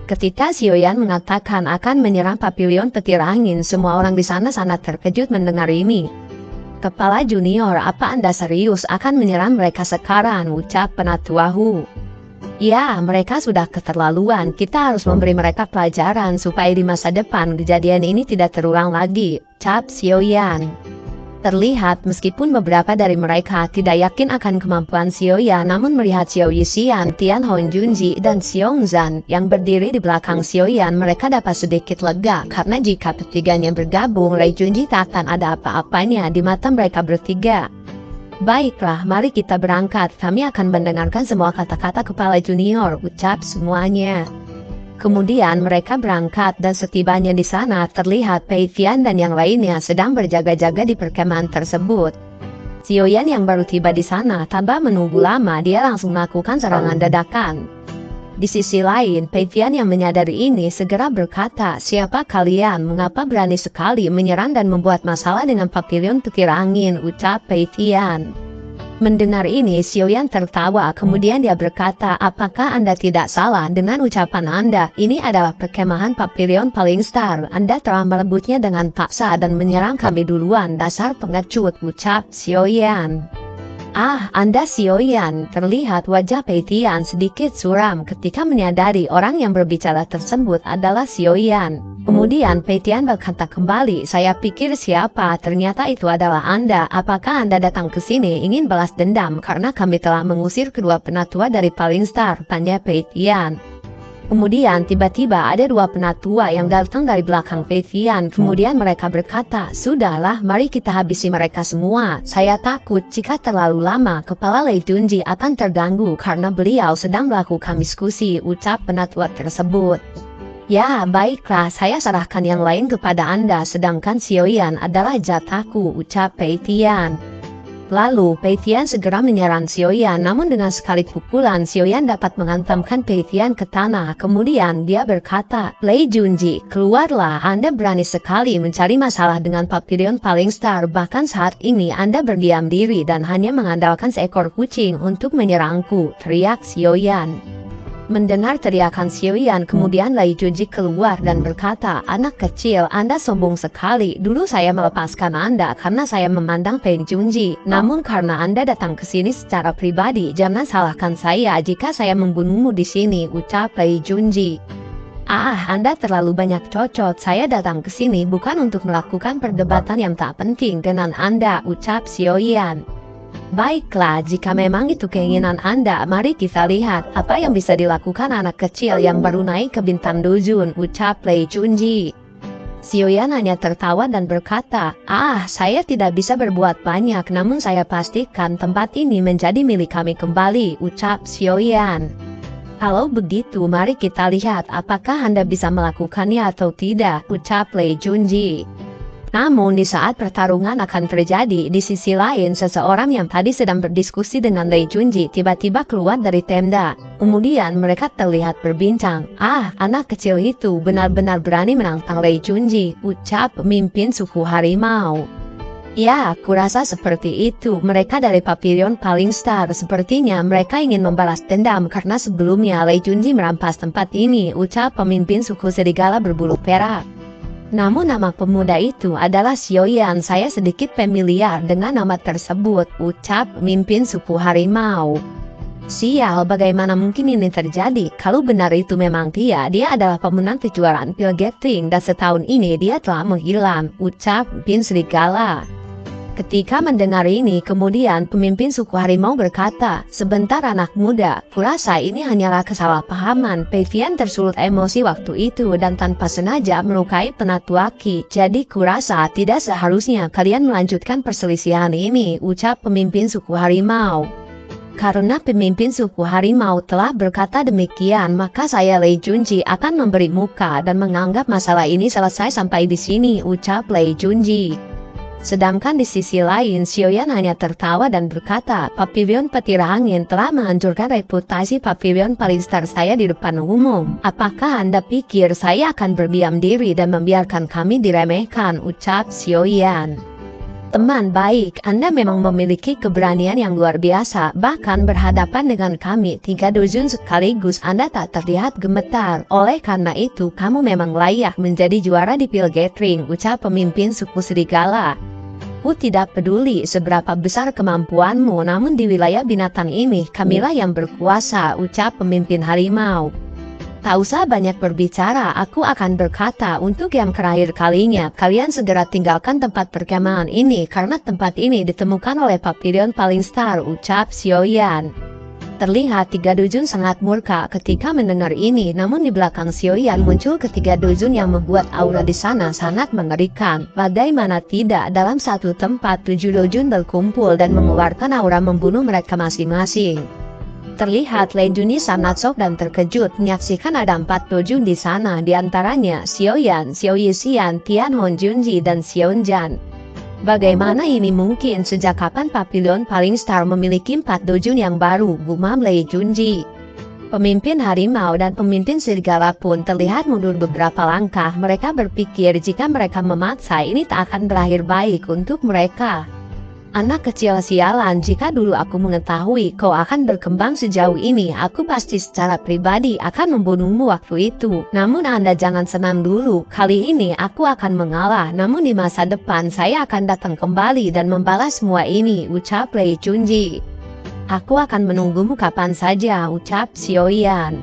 Ketika Xiaoyan mengatakan akan menyerang pavilion petir angin, semua orang di sana sangat terkejut mendengar ini. Kepala junior, apa Anda serius akan menyerang mereka sekarang? Ucap Penatua Hu. Ya, mereka sudah keterlaluan. Kita harus memberi mereka pelajaran supaya di masa depan kejadian ini tidak terulang lagi, ucap Xiaoyan. Terlihat meskipun beberapa dari mereka tidak yakin akan kemampuan Xiaoyan, namun melihat Xiao Yixian, Tian Hongjunji, dan Xiong Zhan yang berdiri di belakang Xiaoyan, mereka dapat sedikit lega karena jika ketiganya bergabung, Lei Junji tak akan ada apa-apanya di mata mereka bertiga. Baiklah, mari kita berangkat. Kami akan mendengarkan semua kata-kata kepala junior, ucap semuanya. Kemudian mereka berangkat dan setibanya di sana terlihat Pei Tian dan yang lainnya sedang berjaga-jaga di perkemahan tersebut. Xiaoyan yang baru tiba di sana tanpa menunggu lama, dia langsung melakukan serangan dadakan. Di sisi lain, Pei Tian yang menyadari ini segera berkata, "Siapa kalian? Mengapa berani sekali menyerang dan membuat masalah dengan pavilion petir angin?" ucap Pei Tian. Mendengar ini, Xiaoyan tertawa, kemudian dia berkata, "Apakah Anda tidak salah dengan ucapan Anda? Ini adalah perkemahan pavilion paling star. Anda telah merebutnya dengan paksa dan menyerang kami duluan, dasar pengecut," ucap Xiaoyan. "Ah, Anda Xiaoyan." Terlihat wajah Pei Tian sedikit suram ketika menyadari orang yang berbicara tersebut adalah Xiaoyan. Kemudian Pei Tian berkata kembali, "Saya pikir siapa? Ternyata itu adalah Anda. Apakah Anda datang ke sini ingin balas dendam karena kami telah mengusir kedua penatua dari Paling Star?" tanya Pei Tian. Kemudian tiba-tiba ada dua penatua yang datang dari belakang Pei Tian. Kemudian mereka berkata, "Sudahlah, mari kita habisi mereka semua. Saya takut jika terlalu lama kepala Lei Junji akan terganggu karena beliau sedang melakukan diskusi," ucap penatua tersebut. "Ya, baiklah, saya serahkan yang lain kepada Anda, sedangkan Xiaoyan adalah jatahku," ucap Pei Tian. Lalu Pei Tian segera menyerang Xiaoyan, namun dengan sekali pukulan Xiaoyan dapat menghantamkan Pei Tian ke tanah. Kemudian dia berkata, "Lei Junji, keluarlah. Anda berani sekali mencari masalah dengan pavilion paling star. Bahkan saat ini Anda berdiam diri dan hanya mengandalkan seekor kucing untuk menyerangku," teriak Xiaoyan. Mendengar teriakan Xiaoyan, kemudian Lei Junji keluar dan berkata, "Anak kecil, Anda sombong sekali. Dulu saya melepaskan Anda karena saya memandang Pei Junji. Namun karena Anda datang ke sini secara pribadi, jangan salahkan saya jika saya membunuhmu di sini," ucap Lei Junji. "Ah, Anda terlalu banyak cocot. Saya datang ke sini bukan untuk melakukan perdebatan yang tak penting dengan Anda," ucap Xiaoyan. "Baiklah, jika memang itu keinginan Anda, mari kita lihat apa yang bisa dilakukan anak kecil yang baru naik ke bintang dujun," ucap Lei Junji. Xiaoyan hanya tertawa dan berkata, "Ah, saya tidak bisa berbuat banyak, namun saya pastikan tempat ini menjadi milik kami kembali," ucap Xiaoyan. "Kalau begitu, mari kita lihat apakah Anda bisa melakukannya atau tidak," ucap Lei Junji. Namun di saat pertarungan akan terjadi, di sisi lain seseorang yang tadi sedang berdiskusi dengan Lei Junji tiba-tiba keluar dari tenda. Kemudian mereka terlihat berbincang. "Ah, anak kecil itu benar-benar berani menantang Lei Junji," ucap pemimpin suku harimau. "Ya, kurasa seperti itu. Mereka dari pavilion paling star. Sepertinya mereka ingin membalas dendam karena sebelumnya Lei Junji merampas tempat ini," ucap pemimpin suku serigala berbulu perak. "Namun nama pemuda itu adalah Xiaoyan. Saya sedikit familiar dengan nama tersebut," ucap pemimpin suku harimau. "Sial, bagaimana mungkin ini terjadi? Kalau benar itu memang dia adalah pemenang kejuaraan Pilgating dan setahun ini dia telah menghilang," ucap pemimpin serigala. Ketika mendengar ini, kemudian pemimpin suku harimau berkata, "Sebentar anak muda, kurasa ini hanyalah kesalahpahaman." Pei Tian tersulut emosi waktu itu dan tanpa sengaja melukai penatua Qi. "Jadi kurasa tidak seharusnya kalian melanjutkan perselisihan ini," ucap pemimpin suku harimau. Karena pemimpin suku harimau telah berkata demikian, maka saya Lei Junji akan memberi muka dan menganggap masalah ini selesai sampai di sini, ucap Lei Junji. Sedangkan di sisi lain, Xiaoyan hanya tertawa dan berkata, "Pavilion petir angin telah menghancurkan reputasi pavilion paling star saya di depan umum. Apakah Anda pikir saya akan berdiam diri dan membiarkan kami diremehkan?" ucap Xiaoyan. Teman baik, Anda memang memiliki keberanian yang luar biasa. Bahkan berhadapan dengan kami 3 dozen sekaligus Anda tak terlihat gemetar. Oleh karena itu, kamu memang layak menjadi juara di Pil Gathering, ucap pemimpin suku serigala. Aku tidak peduli seberapa besar kemampuanmu, namun di wilayah binatang ini, kamilah yang berkuasa, ucap pemimpin harimau. Tak usah banyak berbicara, aku akan berkata untuk yang terakhir kalinya, kalian segera tinggalkan tempat perkemahan ini karena tempat ini ditemukan oleh Papillon paling star, ucap Xiaoyan. Terlihat 3 dozen sangat murka ketika mendengar ini, namun di belakang Xiaoyan muncul ketiga dozen yang membuat aura di sana sangat mengerikan. Bagaimana tidak, dalam satu tempat 7 dozen berkumpul dan mengeluarkan aura membunuh mereka masing-masing. Terlihat Lei Junyi sangat shock dan terkejut menyaksikan ada 4 dozen di sana, diantaranya Xiaoyan, Xiao Yixian, Tian Hon Junji, dan Xiaoyan. Bagaimana ini mungkin? Sejak kapan Papillon paling star memiliki 4 dozen yang baru, gumam Lei Junji. Pemimpin harimau dan pemimpin serigala pun terlihat mundur beberapa langkah. Mereka berpikir jika mereka memaksa ini tak akan berakhir baik untuk mereka. Anak kecil sialan, jika dulu aku mengetahui kau akan berkembang sejauh ini, aku pasti secara pribadi akan membunuhmu waktu itu. Namun Anda jangan senang dulu, kali ini aku akan mengalah, namun di masa depan saya akan datang kembali dan membalas semua ini, ucap Lei Junji. Aku akan menunggumu kapan saja, ucap Xiaoyan.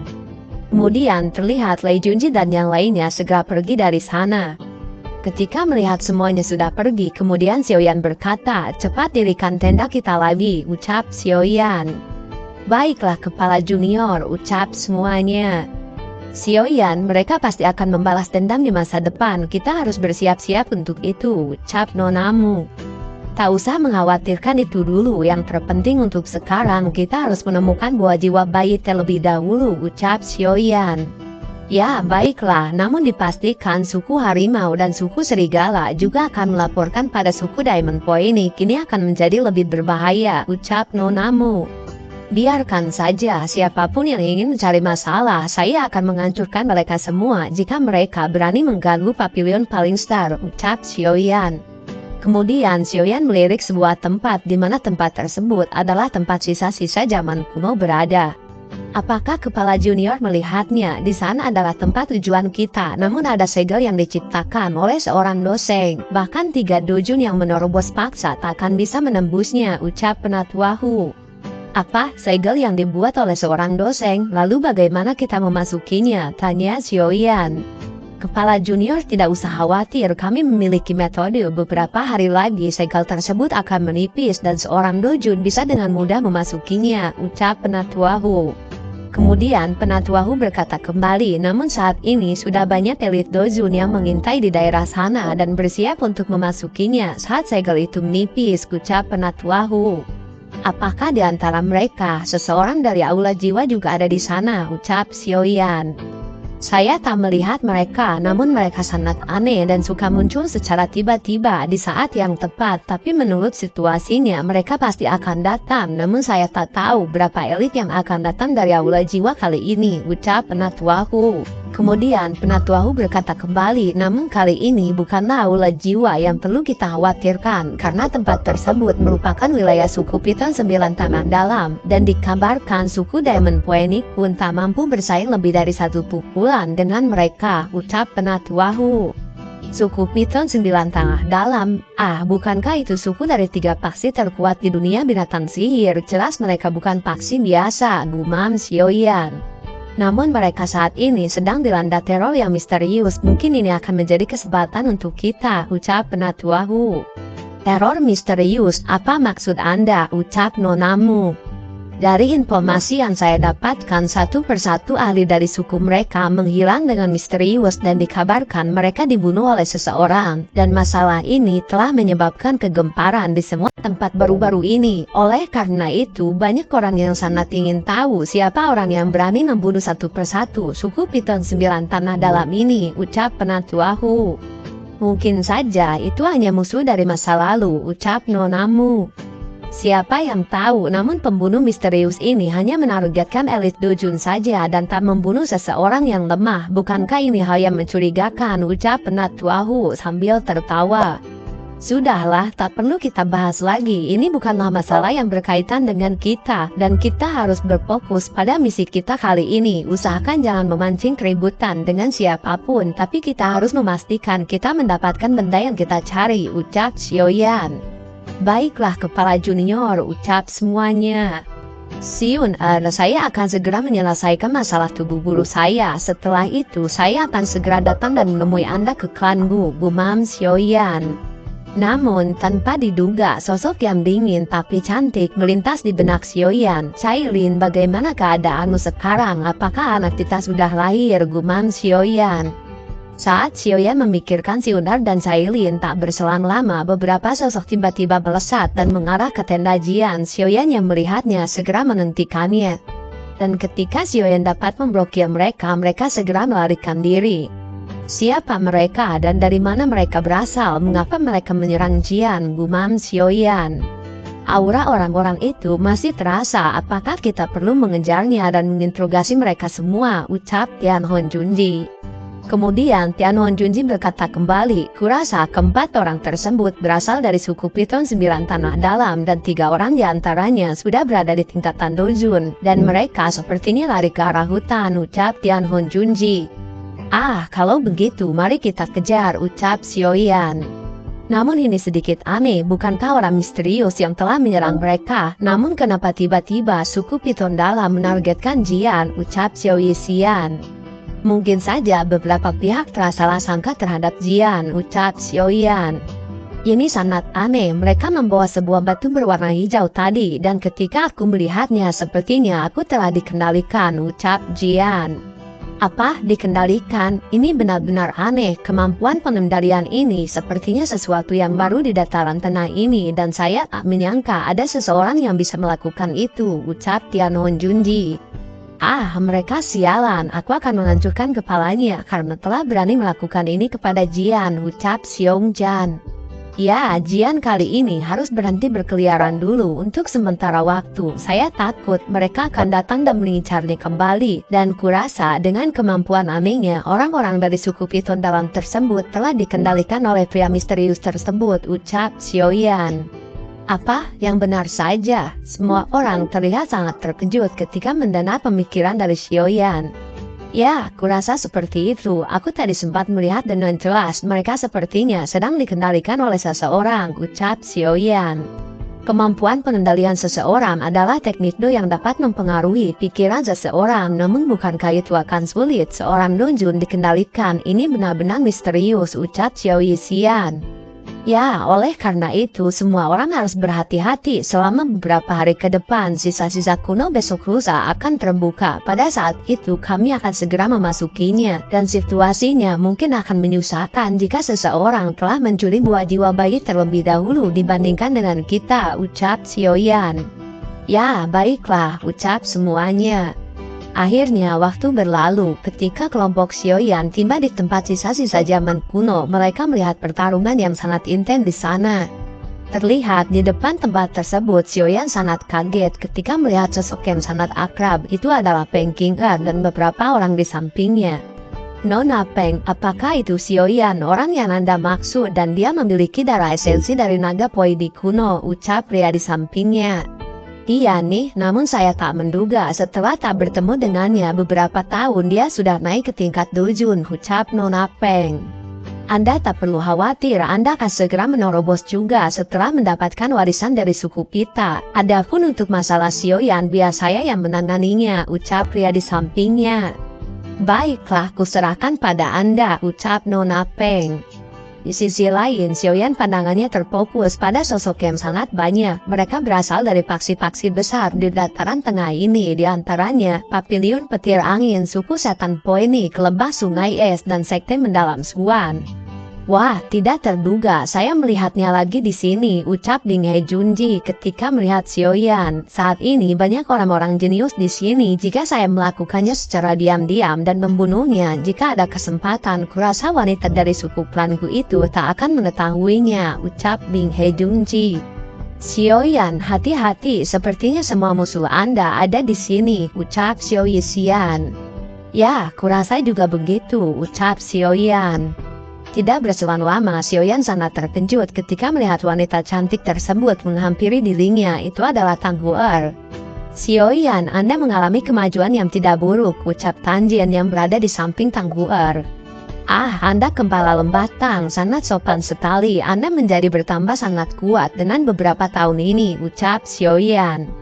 Kemudian terlihat Lei Junji dan yang lainnya segera pergi dari sana. Ketika melihat semuanya sudah pergi, kemudian Xiaoyan berkata, cepat dirikan tenda kita lagi, ucap Xiaoyan. Baiklah kepala junior, ucap semuanya. Xiaoyan, mereka pasti akan membalas dendam di masa depan, kita harus bersiap-siap untuk itu, ucap Nonamu. Tak usah mengkhawatirkan itu dulu, yang terpenting untuk sekarang kita harus menemukan buah jiwa bayi terlebih dahulu, ucap Xiaoyan. Ya baiklah, namun dipastikan suku harimau dan suku serigala juga akan melaporkan pada suku Diamond Point ini, kini akan menjadi lebih berbahaya, ucap Nonamu. Biarkan saja, siapapun yang ingin mencari masalah, saya akan menghancurkan mereka semua jika mereka berani mengganggu Papillon paling star, ucap Xiaoyan. Kemudian Xiaoyan melirik sebuah tempat di mana tempat tersebut adalah tempat sisa-sisa zaman kuno berada. Apakah kepala junior melihatnya? Di sana adalah tempat tujuan kita, namun ada segel yang diciptakan oleh seorang dosen. Bahkan 3 dozen yang menerobos paksa tak akan bisa menembusnya, ucap Penatuahu. Apa? Segel yang dibuat oleh seorang dosen? Lalu bagaimana kita memasukinya? Tanya Xiaoyan. Kepala junior tidak usah khawatir, kami memiliki metode. Beberapa hari lagi segel tersebut akan menipis dan seorang dozen bisa dengan mudah memasukinya, ucap Penatuahu. Kemudian Penatuahu berkata kembali, namun saat ini sudah banyak elit dozen yang mengintai di daerah sana dan bersiap untuk memasukinya saat segel itu menipis, ucap Penatuahu. Apakah di antara mereka seseorang dari Aula Jiwa juga ada di sana, ucap Xiaoyan. Saya tak melihat mereka, namun mereka sangat aneh dan suka muncul secara tiba-tiba di saat yang tepat. Tapi menurut situasinya mereka pasti akan datang, namun saya tak tahu berapa elit yang akan datang dari Aula Jiwa kali ini, ucap Penatuahu. Kemudian Penatuahu berkata kembali, namun kali ini bukanlah Aula Jiwa yang perlu kita khawatirkan, karena tempat tersebut merupakan wilayah suku Piton 9 Tanah Dalam, dan dikabarkan suku Diamond Point pun tak mampu bersaing lebih dari 1 pukulan dengan mereka, ucap Penatuahu. Suku Piton 9 Tanah Dalam, bukankah itu suku dari 3 paksi terkuat di dunia binatang sihir? Jelas mereka bukan paksi biasa, gumam Xiaoyan. Namun mereka saat ini sedang dilanda teror yang misterius, mungkin ini akan menjadi kesempatan untuk kita, ucap Penatuahu. Teror misterius, apa maksud Anda, ucap Nonamu. Dari informasi yang saya dapatkan, satu persatu ahli dari suku mereka menghilang dengan misterius dan dikabarkan mereka dibunuh oleh seseorang. Dan masalah ini telah menyebabkan kegemparan di semua tempat baru-baru ini. Oleh karena itu, banyak orang yang sangat ingin tahu siapa orang yang berani membunuh satu persatu suku Piton 9 Tanah Dalam ini, ucap Penatuahu. Mungkin saja itu hanya musuh dari masa lalu, ucap Nonamu. Siapa yang tahu, namun pembunuh misterius ini hanya menargetkan elit dozen saja dan tak membunuh seseorang yang lemah. Bukankah ini hal yang mencurigakan, ucap Penatuahu sambil tertawa. Sudahlah, tak perlu kita bahas lagi. Ini bukanlah masalah yang berkaitan dengan kita, dan kita harus berfokus pada misi kita kali ini. Usahakan jangan memancing keributan dengan siapapun, tapi kita harus memastikan kita mendapatkan benda yang kita cari, ucap Xiaoyan. Baiklah kepala junior, ucap semuanya. Siun, saya akan segera menyelesaikan masalah tubuh guru saya. Setelah itu, saya akan segera datang dan menemui Anda ke klanku, gumam Xiaoyan. Namun, tanpa diduga, sosok yang dingin tapi cantik melintas di benak Xiaoyan. Cailin, bagaimana keadaanmu sekarang? Apakah anak kita sudah lahir? Gumam Xiaoyan. Saat Xiaoyan memikirkan si Unar dan Cailin, tak berselang lama beberapa sosok tiba-tiba melesat dan mengarah ke tenda Jian. Xiaoyan yang melihatnya segera menghentikannya. Dan ketika Xiaoyan dapat memblokir mereka, mereka segera melarikan diri. Siapa mereka dan dari mana mereka berasal? Mengapa mereka menyerang Jian? Gumam Xiaoyan. Aura orang-orang itu masih terasa. Apakah kita perlu mengejarnya dan menginterogasi mereka semua? Ucap Tianhong Junji. Kemudian Tianhong Junji berkata kembali, kurasa keempat orang tersebut berasal dari suku Piton 9 Tanah Dalam dan 3 orang diantaranya sudah berada di tingkatan Dojun dan mereka sepertinya lari ke arah hutan. Ucap Tianhong Junji. Kalau begitu mari kita kejar, ucap Xiaoyan. Namun ini sedikit aneh, bukankah orang misterius yang telah menyerang mereka? Namun kenapa tiba-tiba suku Piton Dalam menargetkan Jian? Ucap Xiaoyan. Mungkin saja beberapa pihak telah salah sangka terhadap Jian, ucap Xiaoyan. Ini sangat aneh, mereka membawa sebuah batu berwarna hijau tadi dan ketika aku melihatnya sepertinya aku telah dikendalikan, ucap Jian. Apa? Dikendalikan? Ini benar-benar aneh. Kemampuan pengendalian ini sepertinya sesuatu yang baru di dataran tanah ini dan saya tak menyangka ada seseorang yang bisa melakukan itu, ucap Tianhong Junji. Mereka sialan, aku akan menghancurkan kepalanya karena telah berani melakukan ini kepada Jian, ucap Xiongjan. Ya, Jian kali ini harus berhenti berkeliaran dulu untuk sementara waktu. Saya takut mereka akan datang dan mengincarnya kembali. Dan kurasa dengan kemampuan anehnya, orang-orang dari suku Piton Dalam tersebut telah dikendalikan oleh pria misterius tersebut, ucap Xiaoyan. Apa? Yang benar saja. Semua orang terlihat sangat terkejut ketika mendengar pemikiran dari Xiaoyan. Ya, kurasa seperti itu. Aku tadi sempat melihat dengan jelas mereka sepertinya sedang dikendalikan oleh seseorang, ucap Xiaoyan. Kemampuan pengendalian seseorang adalah teknik do yang dapat mempengaruhi pikiran seseorang, namun bukankah itu akan sulit seorang donjun dikendalikan? Ini benar-benar misterius, ucap Xiaoyan. Ya, oleh karena itu semua orang harus berhati-hati selama beberapa hari ke depan. Sisa-sisa kuno besok lusa akan terbuka. Pada saat itu kami akan segera memasukinya dan situasinya mungkin akan menyusahkan jika seseorang telah mencuri buah jiwa bayi terlebih dahulu dibandingkan dengan kita, ucap Xiaoyan. Ya, baiklah, ucap semuanya. Akhirnya waktu berlalu, ketika kelompok Xiaoyan tiba di tempat sisa-sisa zaman kuno, mereka melihat pertarungan yang sangat intens di sana. Terlihat di depan tempat tersebut, Xiaoyan sangat kaget ketika melihat sosok yang sangat akrab, itu adalah Peng Qing'er dan beberapa orang di sampingnya. Nona Peng, apakah itu Xiaoyan, orang yang Anda maksud dan dia memiliki darah esensi dari naga Poidi kuno, ucap pria di sampingnya. Iya nih, namun saya tak menduga setelah tak bertemu dengannya beberapa tahun dia sudah naik ke tingkat Dojun, ucap Nona Peng. Anda tak perlu khawatir, Anda akan segera menerobos juga setelah mendapatkan warisan dari suku Pita. Adapun untuk masalah Xiaoyan, biar saya yang menanganinya, ucap pria di sampingnya. Baiklah, kuserahkan pada Anda, ucap Nona Peng. Di sisi lain, Xiaoyan pandangannya terfokus pada sosok yang sangat banyak. Mereka berasal dari paksi-paksi besar di dataran tengah ini, di antaranya Papiliun Petir Angin, suku Setan Poini, Kelebah Sungai Es, dan Sekte Mendalam Suan. Wah, tidak terduga, saya melihatnya lagi di sini, ucap Ding He Junji ketika melihat Xiaoyan. Saat ini banyak orang-orang jenius di sini. Jika saya melakukannya secara diam-diam dan membunuhnya, jika ada kesempatan, kurasa wanita dari suku klanku itu tak akan mengetahuinya, ucap Ding He Junji. Xiaoyan, hati-hati, sepertinya semua musuh Anda ada di sini, ucap Xiaoyan. Ya, kurasa juga begitu, ucap Xiaoyan. Tidak berselang lama, Xiaoyan sangat terkejut ketika melihat wanita cantik tersebut menghampiri dirinya. Itu adalah Tang Huer. "Xiaoyan, Anda mengalami kemajuan yang tidak buruk," ucap Tang Jian yang berada di samping Tang Huer. "Ah, Anda kepala lembah Tang, sangat sopan sekali. Anda menjadi bertambah sangat kuat dengan beberapa tahun ini," ucap Xiaoyan.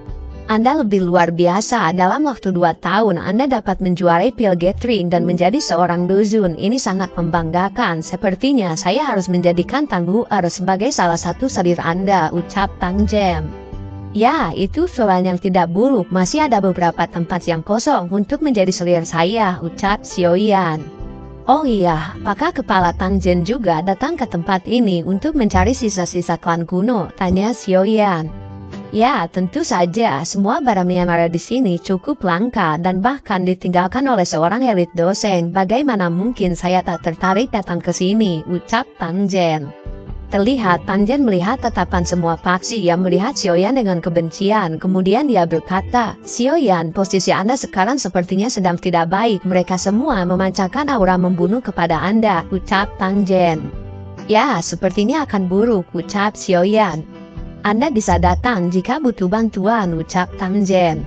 "Anda lebih luar biasa. Dalam waktu 2 tahun, Anda dapat menjuarai pil gathering dan menjadi seorang duzun. Ini sangat membanggakan. Sepertinya saya harus menjadikan Tang Huer sebagai salah satu selir Anda," ucap Tang Jem. "Ya, itu soal yang tidak buruk. Masih ada beberapa tempat yang kosong untuk menjadi selir saya," ucap Xiaoyan. "Oh iya, apakah kepala Tang Jen juga datang ke tempat ini untuk mencari sisa-sisa klan kuno?" tanya Xiaoyan. "Ya, tentu saja. Semua barang yang ada di sini cukup langka dan bahkan ditinggalkan oleh seorang elit dosen. Bagaimana mungkin saya tak tertarik datang ke sini?" ucap Tang Jen. Terlihat Tang Jen melihat tatapan semua paksi yang melihat Xiaoyan dengan kebencian. Kemudian dia berkata, "Xiaoyan, posisi Anda sekarang sepertinya sedang tidak baik. Mereka semua memancarkan aura membunuh kepada Anda," ucap Tang Jen. "Ya, sepertinya akan buruk," ucap Xiaoyan. "Anda bisa datang jika butuh bantuan," ucap Tang Jen.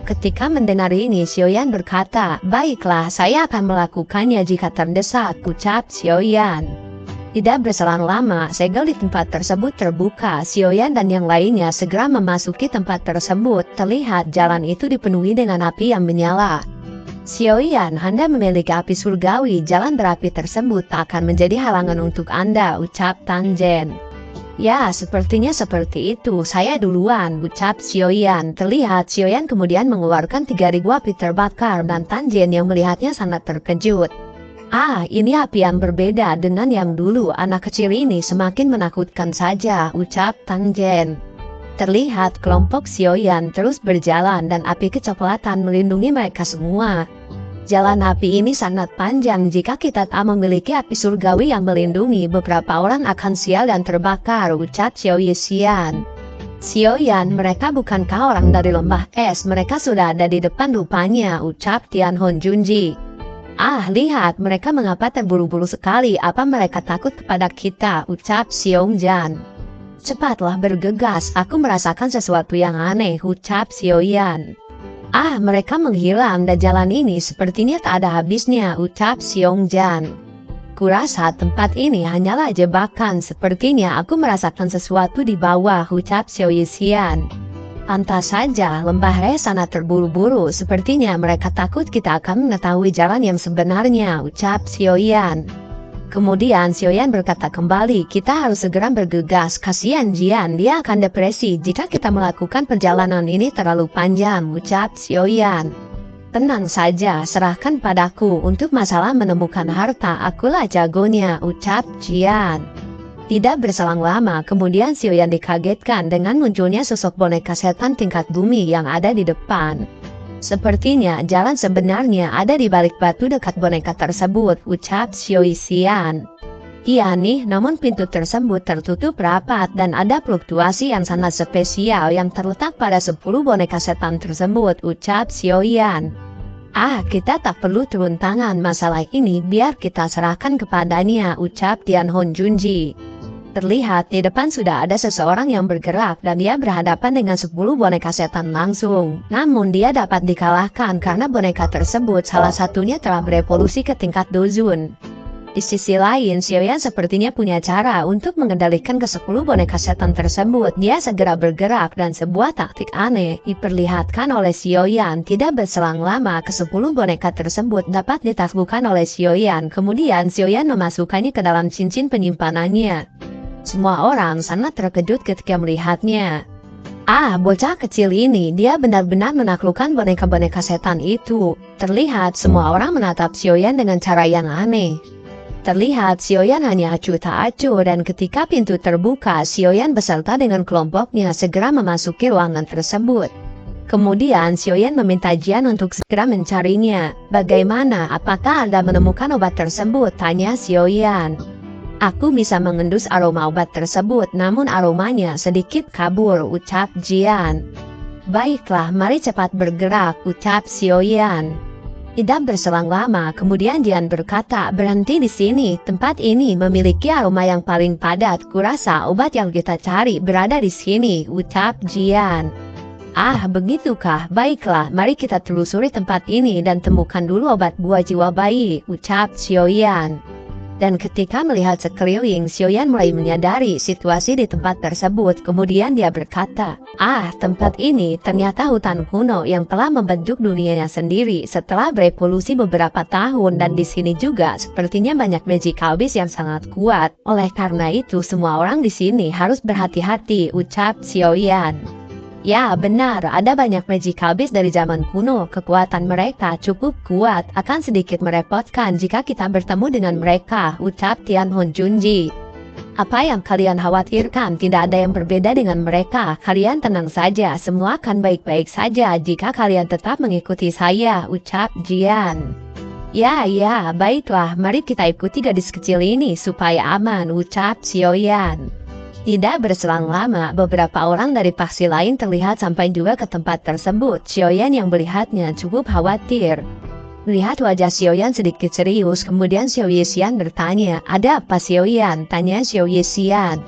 Ketika mendengar ini, Xiaoyan berkata, "Baiklah, saya akan melakukannya jika terdesak," ucap Xiaoyan. Tidak berselang lama, segel di tempat tersebut terbuka. Xiaoyan dan yang lainnya segera memasuki tempat tersebut. Terlihat jalan itu dipenuhi dengan api yang menyala. "Xiaoyan, Anda memiliki api surgawi. Jalan berapi tersebut tak akan menjadi halangan untuk Anda," ucap Tang Jen. "Ya, sepertinya seperti itu. Saya duluan," ucap Xiaoyan. Terlihat Xiaoyan kemudian mengeluarkan 3.000 api terbakar dan Tang Jen yang melihatnya sangat terkejut. "Ah, ini api yang berbeda dengan yang dulu. Anak kecil ini semakin menakutkan saja," ucap Tang Jen. Terlihat kelompok Xiaoyan terus berjalan dan api kecoklatan melindungi mereka semua. "Jalan api ini sangat panjang. Jika kita tak memiliki api surgawi yang melindungi, beberapa orang akan sial dan terbakar," ucap Xiaoyan. "Xiaoyan, mereka bukankah orang dari lembah es? Mereka sudah ada di depan rupanya," ucap Tianhong Junji. "Ah, lihat, mereka mengapa terburu-buru sekali? Apa mereka takut kepada kita?" ucap Xiongjan. "Cepatlah bergegas, aku merasakan sesuatu yang aneh," ucap Xiaoyan. "Ah, mereka menghilang dan jalan ini sepertinya tak ada habisnya," ucap Xiongjan. "Kurasa tempat ini hanyalah jebakan. Sepertinya aku merasakan sesuatu di bawah," ucap Xiaoyan. "Pantas saja, lembah es sangat terburu-buru. Sepertinya mereka takut kita akan mengetahui jalan yang sebenarnya," ucap Xiaoyan. Kemudian Xiaoyan berkata kembali, "Kita harus segera bergegas. Kasihan Jian, dia akan depresi jika kita melakukan perjalanan ini terlalu panjang," ucap Xiaoyan. "Tenang saja, serahkan padaku. Untuk masalah menemukan harta, akulah jagonya," ucap Jian. Tidak berselang lama, kemudian Xiaoyan dikagetkan dengan munculnya sosok boneka setan tingkat bumi yang ada di depan. "Sepertinya jalan sebenarnya ada di balik batu dekat boneka tersebut," ucap Xiaoyan. "Iya nih, namun pintu tersebut tertutup rapat dan ada fluktuasi yang sangat spesial yang terletak pada 10 boneka setan tersebut," ucap Xiaoyan. "Ah, kita tak perlu turun tangan masalah ini, biar kita serahkan kepadanya," ucap Tianhong Junji. Terlihat di depan sudah ada seseorang yang bergerak dan dia berhadapan dengan 10 boneka setan langsung. Namun dia dapat dikalahkan karena boneka tersebut salah satunya telah berevolusi ke tingkat duzun. Di sisi lain, Xiaoyan sepertinya punya cara untuk mengendalikan ke-10 boneka setan tersebut. Dia segera bergerak dan sebuah taktik aneh diperlihatkan oleh Xiaoyan. Tidak berselang lama, ke-10 boneka tersebut dapat ditaklukkan oleh Xiaoyan. Kemudian Xiaoyan memasukkannya ke dalam cincin penyimpanannya. Semua orang sangat terkejut ketika melihatnya. "Ah, bocah kecil ini, dia benar-benar menaklukkan boneka-boneka setan itu." Terlihat semua orang menatap Xiaoyan dengan cara yang aneh. Terlihat Xiaoyan hanya acuh tak acuh dan ketika pintu terbuka, Xiaoyan beserta dengan kelompoknya segera memasuki ruangan tersebut. Kemudian Xiaoyan meminta Jian untuk segera mencarinya. "Bagaimana? Apakah Anda menemukan obat tersebut?" tanya Xiaoyan. "Aku bisa mengendus aroma obat tersebut, namun aromanya sedikit kabur," ucap Jian. "Baiklah, mari cepat bergerak," ucap Xiaoyan. Tidak berselang lama, kemudian Jian berkata, berhenti di sini, tempat ini memiliki aroma yang paling padat, kurasa obat yang kita cari berada di sini, ucap Jian. Ah, begitukah? Baiklah, mari kita telusuri tempat ini dan temukan dulu obat buah jiwa bayi, ucap Xiaoyan. Dan ketika melihat sekeliling, Xiaoyan mulai menyadari situasi di tempat tersebut. Kemudian dia berkata, ah, tempat ini ternyata hutan kuno yang telah membentuk dunianya sendiri setelah berevolusi beberapa tahun, dan di sini juga sepertinya banyak magical beast yang sangat kuat. Oleh karena itu, semua orang di sini harus berhati-hati, ucap Xiaoyan. Ya benar, ada banyak magical beast dari zaman kuno. Kekuatan mereka cukup kuat, akan sedikit merepotkan jika kita bertemu dengan mereka, ucap Tianhong Junji. Apa yang kalian khawatirkan? Tidak ada yang berbeda dengan mereka. Kalian tenang saja, semua akan baik-baik saja jika kalian tetap mengikuti saya, ucap Jian. Ya, baiklah, mari kita ikuti gadis kecil ini supaya aman, ucap Xiaoyan. Tidak berselang lama, beberapa orang dari faksi lain terlihat sampai juga ke tempat tersebut. Xiaoyan yang melihatnya cukup khawatir. Melihat wajah Xiaoyan sedikit serius, kemudian Xiao Yixian bertanya, ada apa Xiaoyan? Tanya Xiao Yixian.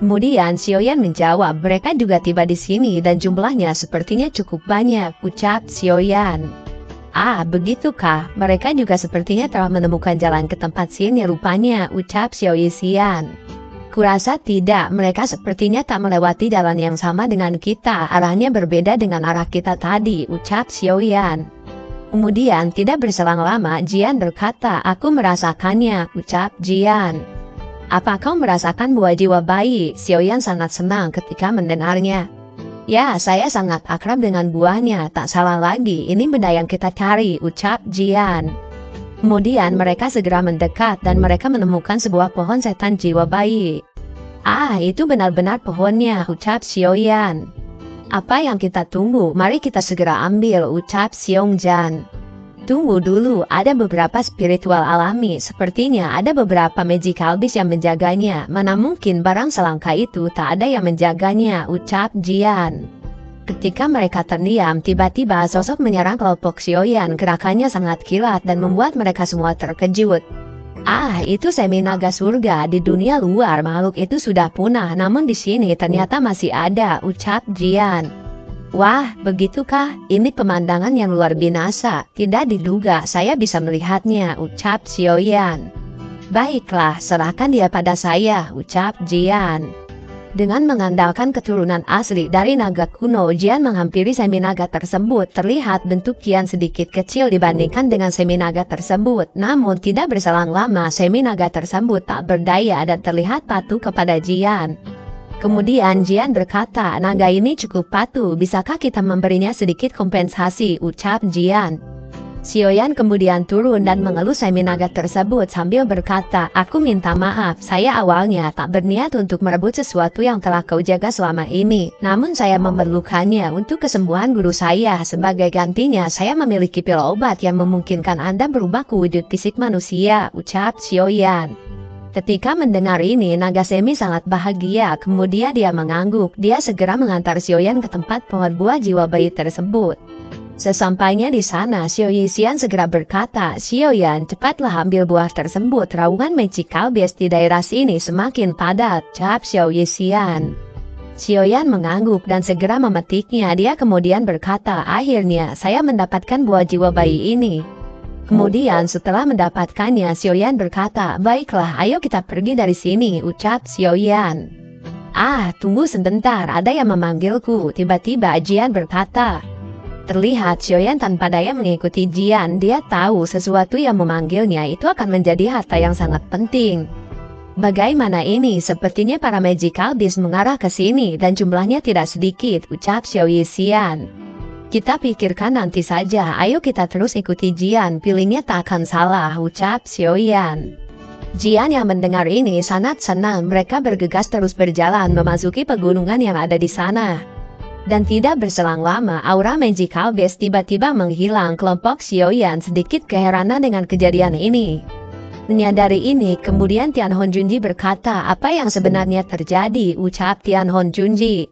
Kemudian Xiaoyan menjawab, mereka juga tiba di sini dan jumlahnya sepertinya cukup banyak, ucap Xiaoyan. Ah, begitukah? Mereka juga sepertinya telah menemukan jalan ke tempat sini rupanya, ucap Xiao Yixian. Kurasa tidak, mereka sepertinya tak melewati jalan yang sama dengan kita, arahnya berbeda dengan arah kita tadi, ucap Xiaoyan. Kemudian tidak berselang lama, Jian berkata, aku merasakannya, ucap Jian. Apa kau merasakan buah jiwa bayi? Xiaoyan sangat senang ketika mendengarnya. Ya, saya sangat akrab dengan buahnya, tak salah lagi, ini benda yang kita cari, ucap Jian. Kemudian mereka segera mendekat dan mereka menemukan sebuah pohon setan jiwa bayi. Ah, itu benar-benar pohonnya, ucap Xiaoyan. Apa yang kita tunggu? Mari kita segera ambil, ucap Xiongjan. Tunggu dulu, ada beberapa spiritual alami, sepertinya ada beberapa magical beast yang menjaganya. Mana mungkin barang selangka itu tak ada yang menjaganya, ucap Jian. Ketika mereka terdiam, tiba-tiba sosok menyerang kelompok Xiaoyan. Gerakannya sangat kilat dan membuat mereka semua terkejut. Ah, itu semi naga surga. Di dunia luar makhluk itu sudah punah, namun di sini ternyata masih ada, ucap Jian. Wah, begitukah? Ini pemandangan yang luar binasa. Tidak diduga saya bisa melihatnya, ucap Xiaoyan. Baiklah, serahkan dia pada saya, ucap Jian. Dengan mengandalkan keturunan asli dari naga kuno, Jian menghampiri semi-naga tersebut. Terlihat bentuk Jian sedikit kecil dibandingkan dengan semi-naga tersebut. Namun tidak berselang lama, semi-naga tersebut tak berdaya dan terlihat patuh kepada Jian. Kemudian Jian berkata, naga ini cukup patuh, bisakah kita memberinya sedikit kompensasi, ucap Jian. Xiaoyan kemudian turun dan mengelus semi-naga tersebut sambil berkata, aku minta maaf, saya awalnya tak berniat untuk merebut sesuatu yang telah kau jaga selama ini. Namun saya memerlukannya untuk kesembuhan guru saya. Sebagai gantinya, saya memiliki pil obat yang memungkinkan Anda berubah ke wujud fisik manusia, ucap Xiaoyan. Ketika mendengar ini, naga semi sangat bahagia. Kemudian dia mengangguk. Dia segera mengantar Xiaoyan ke tempat pohon buah jiwa bayi tersebut. Sesampainya di sana, Xiao Yixian segera berkata, Xiaoyan, cepatlah ambil buah tersebut. Raungan magical beast di daerah sini semakin padat, ucap Xiao Yixian. Xiaoyan mengangguk dan segera memetiknya. Dia kemudian berkata, akhirnya saya mendapatkan buah jiwa bayi ini. Kemudian setelah mendapatkannya, Xiaoyan berkata, baiklah, ayo kita pergi dari sini, ucap Xiaoyan. Ah, tunggu sebentar, ada yang memanggilku. Tiba-tiba Jian berkata. Terlihat Xiaoyan tanpa daya mengikuti Jian. Dia tahu sesuatu yang memanggilnya itu akan menjadi harta yang sangat penting. Bagaimana ini? Sepertinya para magical beast mengarah ke sini dan jumlahnya tidak sedikit, ucap Xiao Yixian. Kita pikirkan nanti saja, ayo kita terus ikuti Jian, pilihnya tak akan salah, ucap Xiaoyan. Jian yang mendengar ini sangat senang. Mereka bergegas terus berjalan memasuki pegunungan yang ada di sana. Dan tidak berselang lama, aura magical beast tiba-tiba menghilang. Kelompok Xiaoyan sedikit keheranan dengan kejadian ini. Menyadari ini, kemudian Tianhong Junji berkata, apa yang sebenarnya terjadi, ucap Tianhong Junji.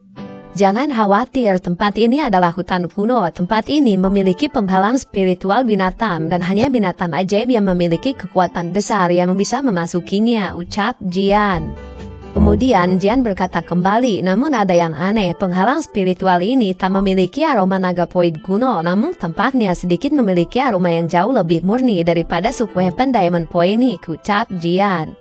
Jangan khawatir, tempat ini adalah hutan kuno. Tempat ini memiliki penghalang spiritual binatang dan hanya binatang ajaib yang memiliki kekuatan besar yang bisa memasukinya, ucap Jian. Kemudian Jian berkata kembali, namun ada yang aneh, penghalang spiritual ini tak memiliki aroma naga poid kuno, namun tampaknya sedikit memiliki aroma yang jauh lebih murni daripada suku Heaven Diamond Phoenix, ucap Jian.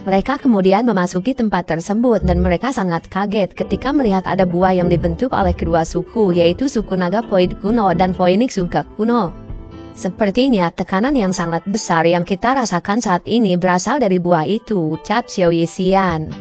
Mereka kemudian memasuki tempat tersebut dan mereka sangat kaget ketika melihat ada buah yang dibentuk oleh kedua suku, yaitu suku naga poid kuno dan Phoenix Sugak kuno. Sepertinya tekanan yang sangat besar yang kita rasakan saat ini berasal dari buah itu, ucap Xiao Yisian.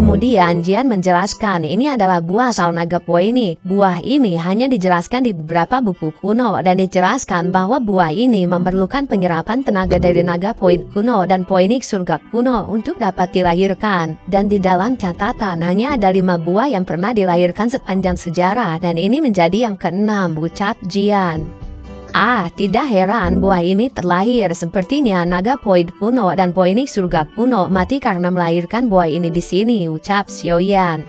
Kemudian Jian menjelaskan ini adalah buah asal naga Phoenix. Buah ini hanya dijelaskan di beberapa buku kuno dan dijelaskan bahwa buah ini memerlukan penyerapan tenaga dari naga Phoenix kuno dan Phoenix surga kuno untuk dapat dilahirkan. Dan di dalam catatan hanya ada 5 buah yang pernah dilahirkan sepanjang sejarah dan ini menjadi yang ke-6, ucap Jian. Tidak heran buah ini terlahir. Sepertinya naga poid kuno dan Phoenix surga kuno mati karena melahirkan buah ini di sini, ucap Xiaoyan.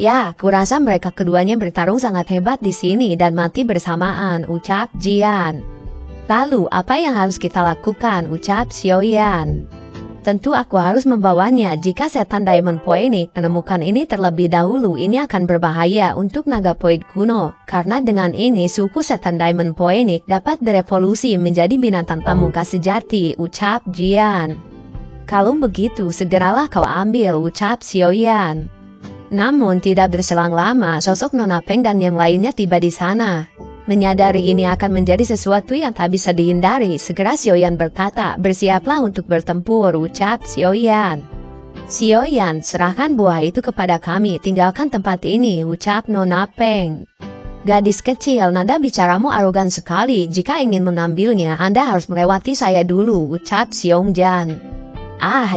Ya, kurasa mereka keduanya bertarung sangat hebat di sini dan mati bersamaan, ucap Jian. Lalu, apa yang harus kita lakukan, ucap Xiaoyan. Tentu aku harus membawanya. Jika setan Diamond Phoenix menemukan ini terlebih dahulu, ini akan berbahaya untuk naga poid kuno. Karena dengan ini suku setan Diamond Phoenix dapat berevolusi menjadi binatang pamungkas sejati, ucap Jian. Kalau begitu segeralah kau ambil, ucap Xiaoyan. Namun tidak berselang lama sosok Nona Peng dan yang lainnya tiba di sana. Menyadari ini akan menjadi sesuatu yang tak bisa dihindari, segera Xiaoyan berkata, bersiaplah untuk bertempur, ucap Xiaoyan. Xiaoyan, serahkan buah itu kepada kami, tinggalkan tempat ini, ucap Nona Peng. Gadis kecil, nada bicaramu arogan sekali, jika ingin mengambilnya Anda harus melewati saya dulu, ucap Xiongjan.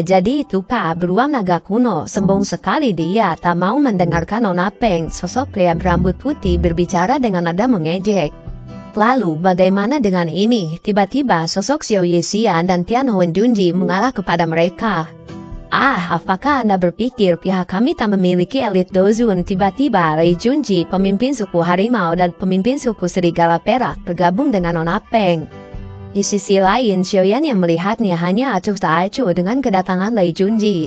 Jadi itu Kak, beruang naga kuno, sombong sekali dia, tak mau mendengarkan Nona Peng. Sosok pria berambut putih berbicara dengan nada mengejek. Lalu bagaimana dengan ini? Tiba-tiba sosok Xiao Yisian dan Tian Huen Junji mengarah kepada mereka. Apakah Anda berpikir pihak kami tak memiliki elit dozun? Tiba-tiba Lei Junji, pemimpin suku harimau dan pemimpin suku serigala perak, bergabung dengan Nona Peng. Di sisi lain, Xiaoyan yang melihatnya hanya acuh tak acuh dengan kedatangan Lei Junji.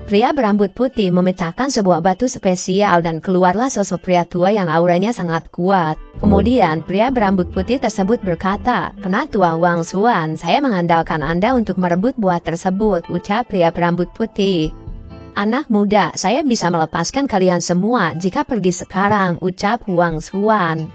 Pria berambut putih memecahkan sebuah batu spesial dan keluarlah sosok pria tua yang auranya sangat kuat. Kemudian pria berambut putih tersebut berkata, "Penatua Wang Xuan, saya mengandalkan Anda untuk merebut buah tersebut," ucap pria berambut putih. "Anak muda, saya bisa melepaskan kalian semua jika pergi sekarang," ucap Wang Xuan.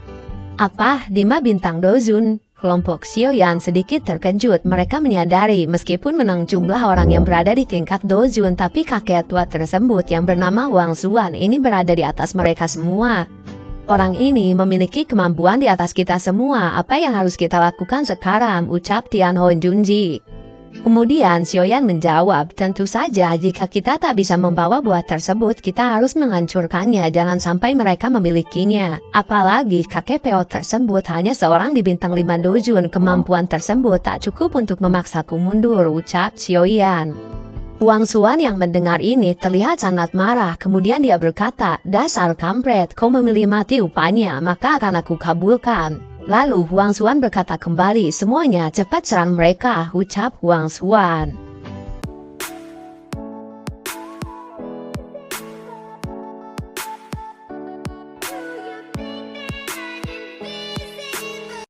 5 bintang dozun? Kelompok Xiaoyan sedikit terkejut. Mereka menyadari meskipun menang jumlah orang yang berada di tingkat dozun, tapi kakek tua tersebut yang bernama Wang Xuan ini berada di atas mereka semua. Orang ini memiliki kemampuan di atas kita semua. Apa yang harus kita lakukan sekarang? Ucap Tian Huen Junji. Kemudian Xiaoyan menjawab, tentu saja jika kita tak bisa membawa buah tersebut, kita harus menghancurkannya, jangan sampai mereka memilikinya. Apalagi kakek Peo tersebut hanya seorang di bintang 5 dozun, kemampuan tersebut tak cukup untuk memaksaku mundur, ucap Xiaoyan. Wang Xuan yang mendengar ini terlihat sangat marah, kemudian dia berkata, "Dasar kampret, kau memilih mati rupanya, maka akan aku kabulkan." Lalu Wang Xuan berkata kembali, "Semuanya cepat serang mereka," ucap Wang Xuan.